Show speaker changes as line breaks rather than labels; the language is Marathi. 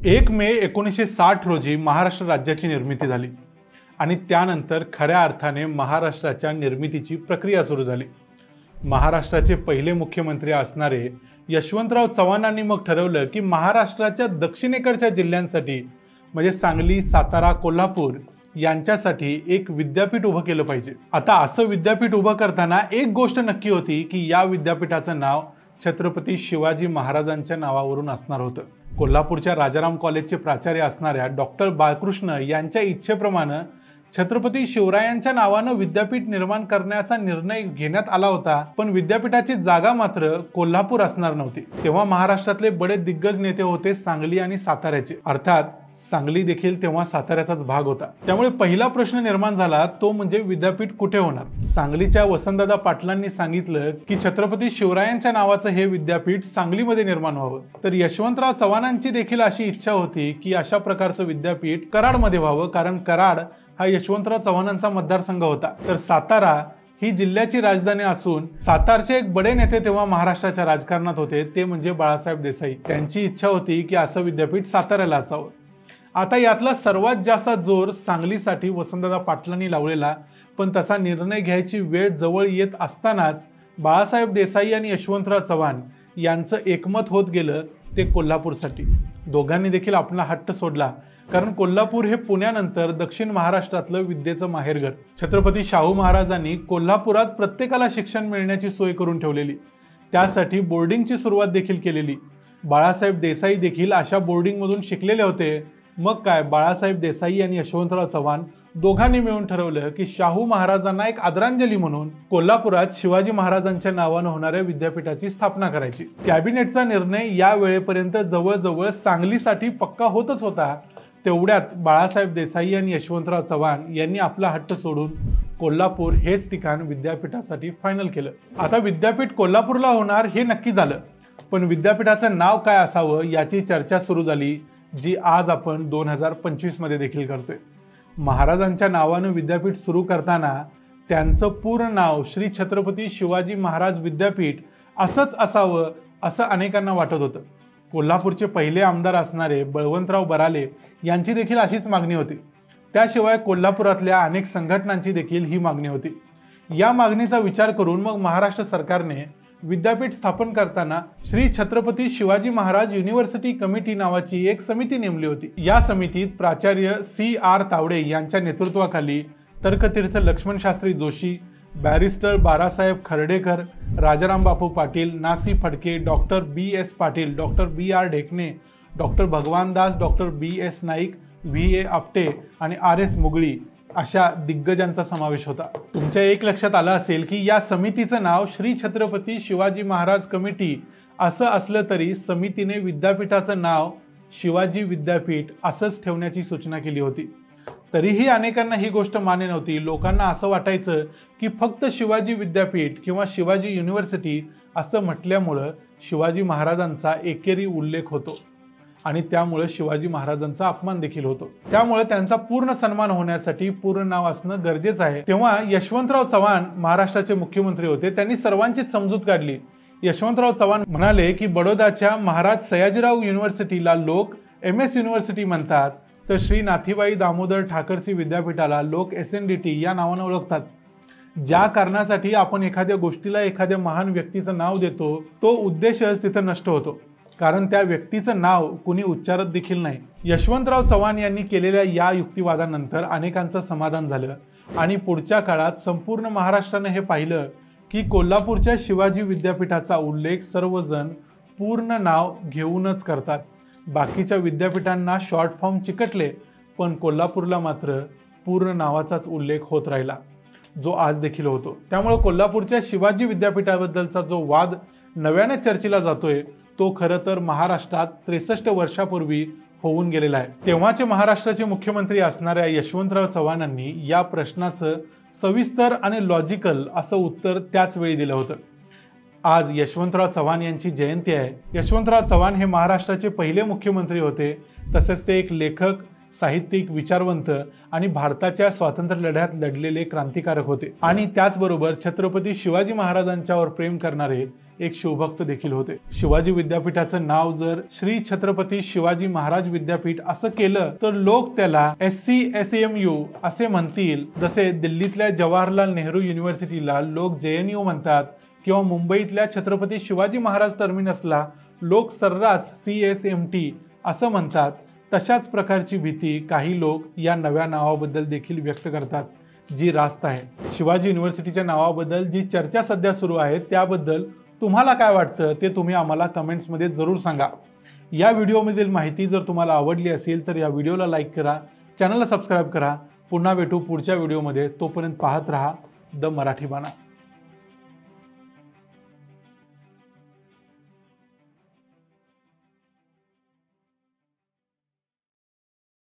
1 मे 1960 रोजी महाराष्ट्र राज्याची निर्मिती झाली आणि त्यानंतर खऱ्या अर्थाने महाराष्ट्राच्या निर्मितीची प्रक्रिया सुरू झाली। महाराष्ट्राचे पहिले मुख्यमंत्री असणारे यशवंतराव चव्हाणांनी मग ठरवलं की महाराष्ट्राच्या दक्षिणेकडच्या जिल्ह्यांसाठी म्हणजे सांगली, सातारा, कोल्हापूर यांच्यासाठी एक विद्यापीठ उभं केलं पाहिजे। आता असं विद्यापीठ उभं करताना एक गोष्ट नक्की होती की या विद्यापीठाचं नाव छत्रपती शिवाजी महाराजांच्या नावावरून असणार होतं। कोल्हापूरच्या राजाराम कॉलेजचे प्राचार्य असणाऱ्या डॉक्टर बाळकृष्ण यांच्या इच्छेप्रमाणे छत्रपती शिवरायांच्या नावानं विद्यापीठ निर्माण करण्याचा निर्णय घेण्यात आला होता, पण विद्यापीठाची जागा मात्र कोल्हापूर असणार नव्हती। तेव्हा महाराष्ट्रातले बडे दिग्गज नेते होते सांगली आणि साताऱ्याचे, अर्थात सांगली देखील तेव्हा साताऱ्याचाच भाग होता। त्यामुळे पहिला प्रश्न निर्माण झाला तो म्हणजे विद्यापीठ कुठे होणार। सांगलीच्या वसंतदादा पाटलांनी सांगितलं की छत्रपती शिवरायांच्या नावाचं हे विद्यापीठ सांगलीमध्ये निर्माण व्हावं, तर यशवंतराव चव्हाणांची देखील अशी इच्छा होती की अशा प्रकारचं विद्यापीठ कराडमध्ये व्हावं, कारण कराड हा यशवंतराव चव्हाणांचा मतदारसंघ होता। तर सातारा ही जिल्ह्याची राजधानी असून सातारचे एक बडे नेते तेव्हा महाराष्ट्राच्या राजकारणात होते, ते म्हणजे बाळासाहेब देसाई। त्यांची इच्छा होती की असं विद्यापीठ साताऱ्याला असावं। आता यातला सर्वात जास्त जोर सांगलीसाठी वसंतदादा पाटलांनी लावलेला, पण तसा निर्णय घ्यायची वेळ जवळ येत असतानाच बाळासाहेब देसाई आणि यशवंतराव चव्हाण यांचं एकमत होत गेलं ते कोल्हापूरसाठी। दोघांनी देखील आपला हट्ट सोडला, कारण कोल्हापूर हे पुण्यानंतर दक्षिण महाराष्ट्रातलं विद्येचं माहेरघर। छत्रपती शाहू महाराजांनी कोल्हापुरात प्रत्येकाला शिक्षण मिळण्याची सोय करून ठेवलेली, त्यासाठी बोर्डिंगची सुरुवात देखील केलेली। बाळासाहेब देसाई देखील अशा बोर्डिंगमधून शिकलेले होते। मग काय, बाळासाहेब देसाई आणि यशवंतराव चव्हाण दोघांनी मिळून ठरवलं की शाहू महाराजांना एक आदरांजली म्हणून कोल्हापुरात शिवाजी महाराजांच्या नावानं होणाऱ्या विद्यापीठाची स्थापना करायची। कॅबिनेटचा निर्णय या वेळेपर्यंत जवळजवळ सांगलीसाठी पक्का होतच होता, तेवढ्यात बाळासाहेब देसाई आणि यशवंतराव चव्हाण यांनी आपला हट्ट सोडून कोल्हापूर हेच ठिकाण विद्यापीठासाठी फायनल केलं। आता विद्यापीठ कोल्हापूरला होणार हे नक्की झालं, पण विद्यापीठाचं नाव काय असावं याची चर्चा सुरू झाली, जी आज आपण 2025 मध्ये देखील करतोय। महाराजांच्या नावानं विद्यापीठ सुरू करताना त्यांचं पूर्ण नाव श्री छत्रपती शिवाजी महाराज विद्यापीठ असंच असावं असं अनेकांना वाटत होतं। कोल्हापूरचे पहिले आमदार असणारे बळवंतराव बराले यांची देखील अशीच मागणी होती। त्याशिवाय कोल्हापुरातल्या अनेक संघटनांची देखील ही मागणी होती। या मागणीचा विचार करून मग महाराष्ट्र सरकारने विद्यापीठ स्थापन करताना श्री छत्रपती शिवाजी महाराज युनिव्हर्सिटी कमिटी नावाची एक समिती नेमली होती। या समितीत प्राचार्य CR तावडे यांच्या नेतृत्वाखाली Tarkatirtha Laxman Shastri Joshi, barrister Barasaheb Khardekar, Rajaram Bapu Patil, Nasi Phadke, doctor BS Patil, doctor BR Dhekane, doctor Bhagwandas, doctor BS Naik, VA Apte आणि RS मुगळी अशा दिग्गजांचा समावेश होता। तुमच्या एक लक्षात आलं असेल की या समितीचं नाव श्री छत्रपती शिवाजी महाराज कमिटी असं असलं तरी समितीने विद्यापीठाचं नाव शिवाजी विद्यापीठ असंच ठेवण्याची सूचना केली होती। तरीही अनेकांना ही गोष्ट मान्य नव्हती। लोकांना असं वाटायचं की फक्त शिवाजी विद्यापीठ किंवा शिवाजी युनिव्हर्सिटी असं म्हटल्यामुळं शिवाजी महाराजांचा एकेरी उल्लेख होतो आणि त्यामुळे शिवाजी महाराजांचा अपमान देखील होतो। त्यामुळे त्यांचा पूर्ण सन्मान होण्यासाठी पूर्ण नाव असणं गरजेचं आहे। तेव्हा यशवंतराव चव्हाण महाराष्ट्राचे मुख्यमंत्री होते, त्यांनी सर्वांचीच समजूत काढली। यशवंतराव चव्हाण म्हणाले की बडोद्याच्या महाराज सयाजीराव युनिव्हर्सिटीला लोक MS युनिव्हर्सिटी म्हणतात, तर श्री नाथीबाई दामोदर ठाकरसी विद्यापीठाला लोक SNDT या नावानं ओळखतात। ज्या कारणासाठी आपण एखाद्या गोष्टीला एखाद्या महान व्यक्तीचं नाव देतो, तो उद्देशच तिथं नष्ट होतो, कारण त्या व्यक्तीचं नाव कुणी उच्चारत देखील नाही। यशवंतराव चव्हाण यांनी केलेल्या या युक्तिवादानंतर अनेकांचं समाधान झालं आणि पुढच्या काळात संपूर्ण महाराष्ट्राने हे पाहिलं की कोल्हापूरच्या शिवाजी विद्यापीठाचा उल्लेख सर्वजण पूर्ण नाव घेऊनच करतात। बाकीच्या विद्यापीठांना शॉर्ट फॉर्म चिकटले, पण कोल्हापूरला मात्र पूर्ण नावाचाच उल्लेख होत राहिला, जो आज देखील होतो। त्यामुळे कोल्हापूरच्या शिवाजी विद्यापीठाबद्दलचा जो वाद नव्याने चर्चेला जातोय तो खरं तर महाराष्ट्रात 63 वर्षापूर्वी होऊन गेलेला आहे। तेव्हाचे महाराष्ट्राचे मुख्यमंत्री असणाऱ्या यशवंतराव चव्हाणांनी या प्रश्नाचं सविस्तर आणि लॉजिकल असं उत्तर त्याच वेळी दिलं होतं। आज यशवंतराव चव्हाण यांची जयंती आहे। यशवंतराव चव्हाण हे महाराष्ट्राचे पहिले मुख्यमंत्री होते, तसेच ते एक लेखक, साहित्यिक, विचारवंत आणि भारताच्या स्वातंत्र्य लढ्यात लढलेले क्रांतिकारक होते आणि त्याचबरोबर छत्रपती शिवाजी महाराजांच्यावर प्रेम करणारे एक शिवभक्त देखील होते। शिवाजी विद्यापीठाचं नाव जर श्री छत्रपती शिवाजी महाराज विद्यापीठ असं केलं तर लोक त्याला SCSMU असे म्हणतील, जसे दिल्लीतल्या जवाहरलाल नेहरू युनिव्हर्सिटीला लोक JNU म्हणतात किंवा मुंबईतल्या छत्रपती शिवाजी महाराज टर्मिनसला लोक सर्रास CSMT असं म्हणतात। तशाच प्रकारची भीती काही लोक या नव्या नावाबद्दल देखील व्यक्त करतात, जी रास्त आहे। शिवाजी युनिव्हर्सिटीच्या नावाबद्दल जी चर्चा सध्या सुरू आहे त्याबद्दल तुम्हाला काय वाटतं ते तुम्ही आम्हाला कमेंट्समध्ये जरूर सांगा। या व्हिडिओमधील माहिती जर तुम्हाला आवडली असेल तर या व्हिडिओला लाईक करा, चॅनलला सबस्क्राईब करा। पुन्हा भेटू पुढच्या व्हिडिओमध्ये, तोपर्यंत पाहत रहा द मराठी बाणा।